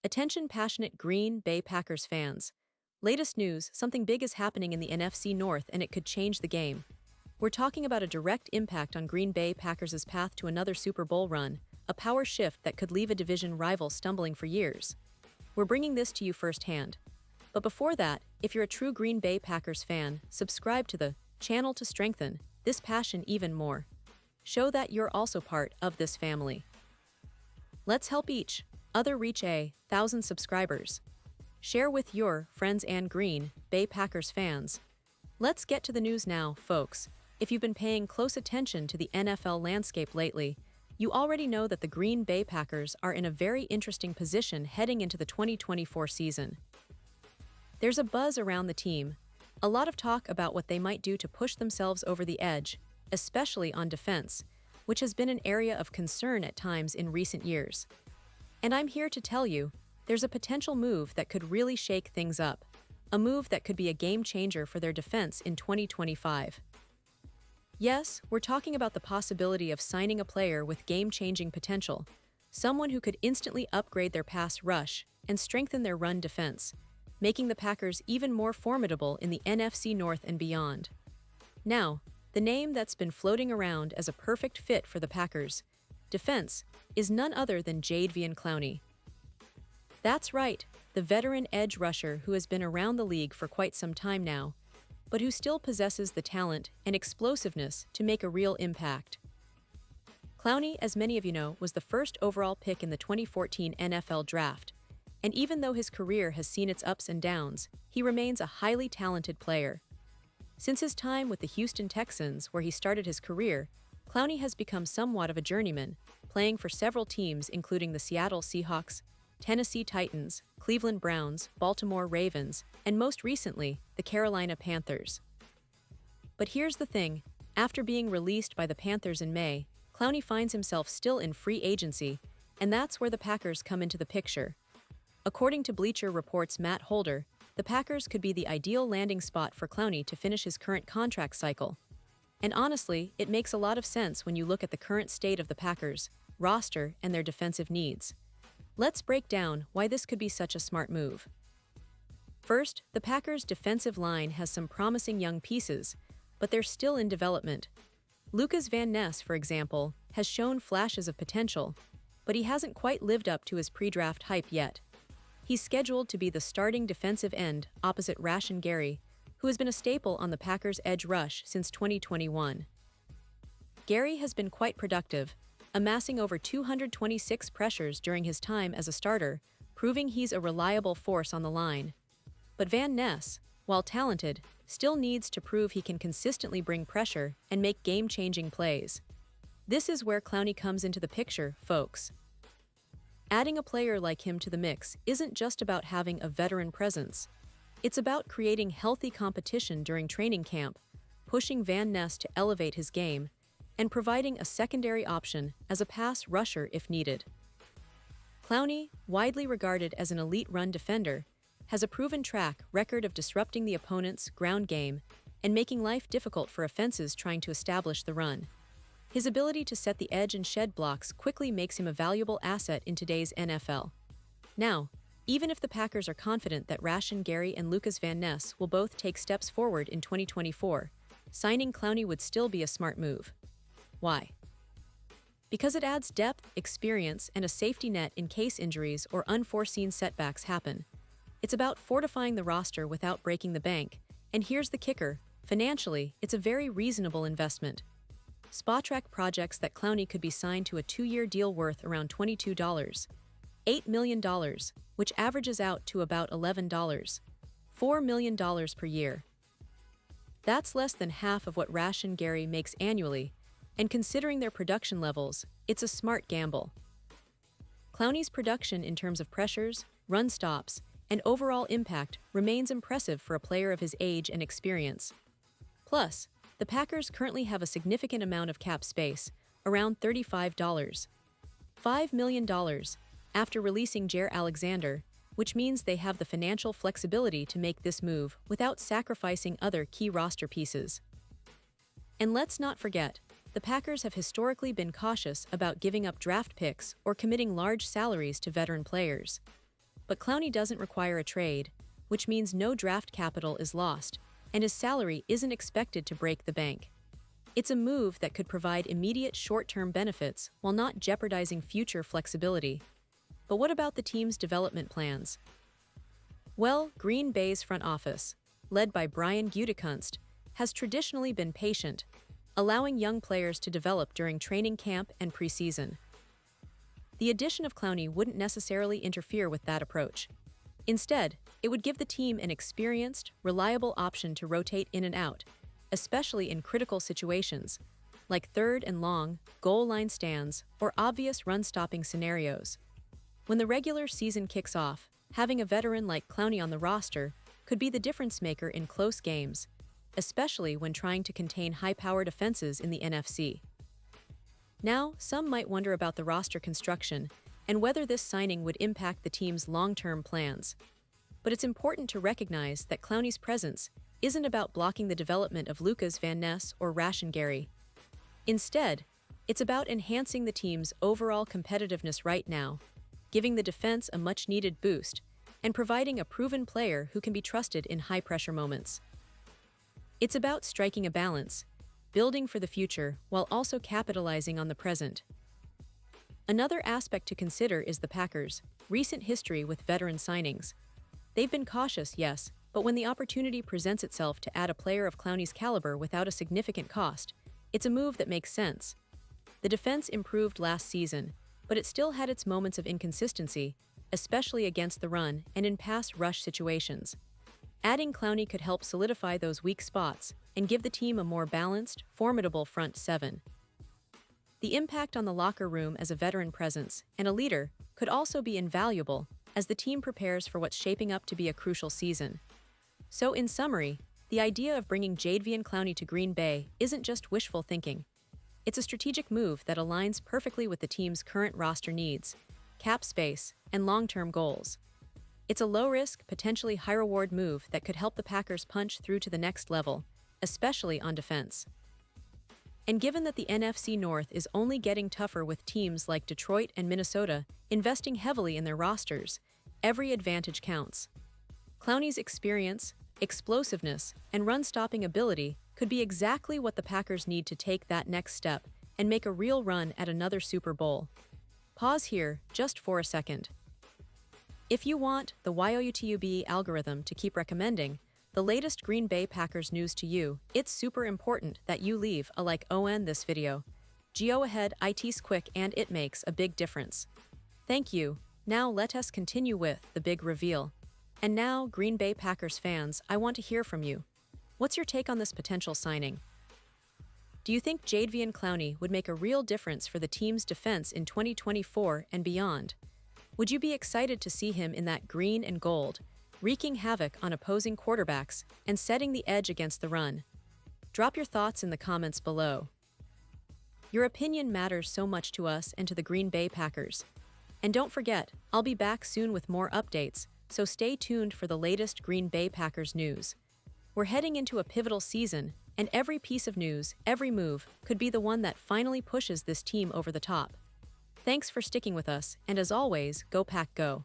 Attention passionate Green Bay Packers fans. Latest news, something big is happening in the NFC North and it could change the game. We're talking about a direct impact on Green Bay Packers' path to another Super Bowl run, a power shift that could leave a division rival stumbling for years. We're bringing this to you firsthand. But before that, if you're a true Green Bay Packers fan, subscribe to the channel to strengthen this passion even more. Show that you're also part of this family. Let's help each other reach 1,000 subscribers. Share with your friends and Green Bay Packers fans. Let's get to the news now, folks. If you've been paying close attention to the NFL landscape lately, you already know that the Green Bay Packers are in a very interesting position heading into the 2024 season. There's a buzz around the team, a lot of talk about what they might do to push themselves over the edge, especially on defense, which has been an area of concern at times in recent years. And I'm here to tell you, there's a potential move that could really shake things up, a move that could be a game changer for their defense in 2025. Yes, we're talking about the possibility of signing a player with game-changing potential, someone who could instantly upgrade their pass rush and strengthen their run defense, making the Packers even more formidable in the NFC North and beyond. Now, the name that's been floating around as a perfect fit for the Packers' defense is none other than Jadeveon Clowney. That's right, the veteran edge rusher who has been around the league for quite some time now, but who still possesses the talent and explosiveness to make a real impact. Clowney, as many of you know, was the first overall pick in the 2014 NFL Draft, and even though his career has seen its ups and downs, he remains a highly talented player. Since his time with the Houston Texans, where he started his career, Clowney has become somewhat of a journeyman, playing for several teams including the Seattle Seahawks, Tennessee Titans, Cleveland Browns, Baltimore Ravens, and most recently, the Carolina Panthers. But here's the thing, after being released by the Panthers in May, Clowney finds himself still in free agency, and that's where the Packers come into the picture. According to Bleacher Report's Matt Holder, the Packers could be the ideal landing spot for Clowney to finish his current contract cycle. And honestly, it makes a lot of sense when you look at the current state of the Packers' roster and their defensive needs. Let's break down why this could be such a smart move. First, the Packers' defensive line has some promising young pieces, but they're still in development. Lucas Van Ness, for example, has shown flashes of potential, but he hasn't quite lived up to his pre-draft hype yet. He's scheduled to be the starting defensive end opposite Rashan Gary, who has been a staple on the Packers' edge rush since 2021. Gary has been quite productive, amassing over 226 pressures during his time as a starter, proving he's a reliable force on the line. But Van Ness, while talented, still needs to prove he can consistently bring pressure and make game-changing plays. This is where Clowney comes into the picture, folks. Adding a player like him to the mix isn't just about having a veteran presence. It's about creating healthy competition during training camp, pushing Van Ness to elevate his game, and providing a secondary option as a pass rusher if needed. Clowney, widely regarded as an elite run defender, has a proven track record of disrupting the opponent's ground game and making life difficult for offenses trying to establish the run. His ability to set the edge and shed blocks quickly makes him a valuable asset in today's NFL. Now, even if the Packers are confident that Rashan Gary and Lucas Van Ness will both take steps forward in 2024, signing Clowney would still be a smart move. Why? Because it adds depth, experience, and a safety net in case injuries or unforeseen setbacks happen. It's about fortifying the roster without breaking the bank, and here's the kicker, financially, it's a very reasonable investment. Spotrac projects that Clowney could be signed to a 2-year deal worth around $8 million, which averages out to about $4 million per year. That's less than half of what Rashan Gary makes annually, and considering their production levels, it's a smart gamble. Clowney's production in terms of pressures, run stops, and overall impact remains impressive for a player of his age and experience. Plus, the Packers currently have a significant amount of cap space, around $5 million, after releasing Jaire Alexander, which means they have the financial flexibility to make this move without sacrificing other key roster pieces. And let's not forget, the Packers have historically been cautious about giving up draft picks or committing large salaries to veteran players. But Clowney doesn't require a trade, which means no draft capital is lost, and his salary isn't expected to break the bank. It's a move that could provide immediate short-term benefits while not jeopardizing future flexibility. But what about the team's development plans? Well, Green Bay's front office, led by Brian Gutekunst, has traditionally been patient, allowing young players to develop during training camp and preseason. The addition of Clowney wouldn't necessarily interfere with that approach. Instead, it would give the team an experienced, reliable option to rotate in and out, especially in critical situations, like third and long, goal line stands, or obvious run-stopping scenarios. When the regular season kicks off, having a veteran like Clowney on the roster could be the difference-maker in close games, especially when trying to contain high-powered offenses in the NFC. Now, some might wonder about the roster construction and whether this signing would impact the team's long-term plans. But it's important to recognize that Clowney's presence isn't about blocking the development of Lucas Van Ness or Rashan Gary. Instead, it's about enhancing the team's overall competitiveness right now, giving the defense a much-needed boost, and providing a proven player who can be trusted in high-pressure moments. It's about striking a balance, building for the future while also capitalizing on the present. Another aspect to consider is the Packers' recent history with veteran signings. They've been cautious, yes, but when the opportunity presents itself to add a player of Clowney's caliber without a significant cost, it's a move that makes sense. The defense improved last season, but it still had its moments of inconsistency, especially against the run and in pass rush situations. Adding Clowney could help solidify those weak spots and give the team a more balanced, formidable front seven. The impact on the locker room as a veteran presence and a leader could also be invaluable as the team prepares for what's shaping up to be a crucial season. So in summary, the idea of bringing Jadeveon Clowney to Green Bay isn't just wishful thinking. It's a strategic move that aligns perfectly with the team's current roster needs, cap space, and long-term goals. It's a low-risk, potentially high-reward move that could help the Packers punch through to the next level, especially on defense. And given that the NFC North is only getting tougher with teams like Detroit and Minnesota investing heavily in their rosters, every advantage counts. Clowney's experience, explosiveness, and run-stopping ability could be exactly what the Packers need to take that next step and make a real run at another Super Bowl. Pause here just for a second. If you want the YOUTUBE algorithm to keep recommending the latest Green Bay Packers news to you, it's super important that you leave a like on this video. Go ahead, it's quick and it makes a big difference. Thank you. Now let us continue with the big reveal. And now, Green Bay Packers fans, I want to hear from you. What's your take on this potential signing? Do you think Jadeveon Clowney would make a real difference for the team's defense in 2024 and beyond? Would you be excited to see him in that green and gold, wreaking havoc on opposing quarterbacks and setting the edge against the run? Drop your thoughts in the comments below. Your opinion matters so much to us and to the Green Bay Packers. And don't forget, I'll be back soon with more updates, so stay tuned for the latest Green Bay Packers news. We're heading into a pivotal season, and every piece of news, every move, could be the one that finally pushes this team over the top. Thanks for sticking with us, and as always, go Pack Go!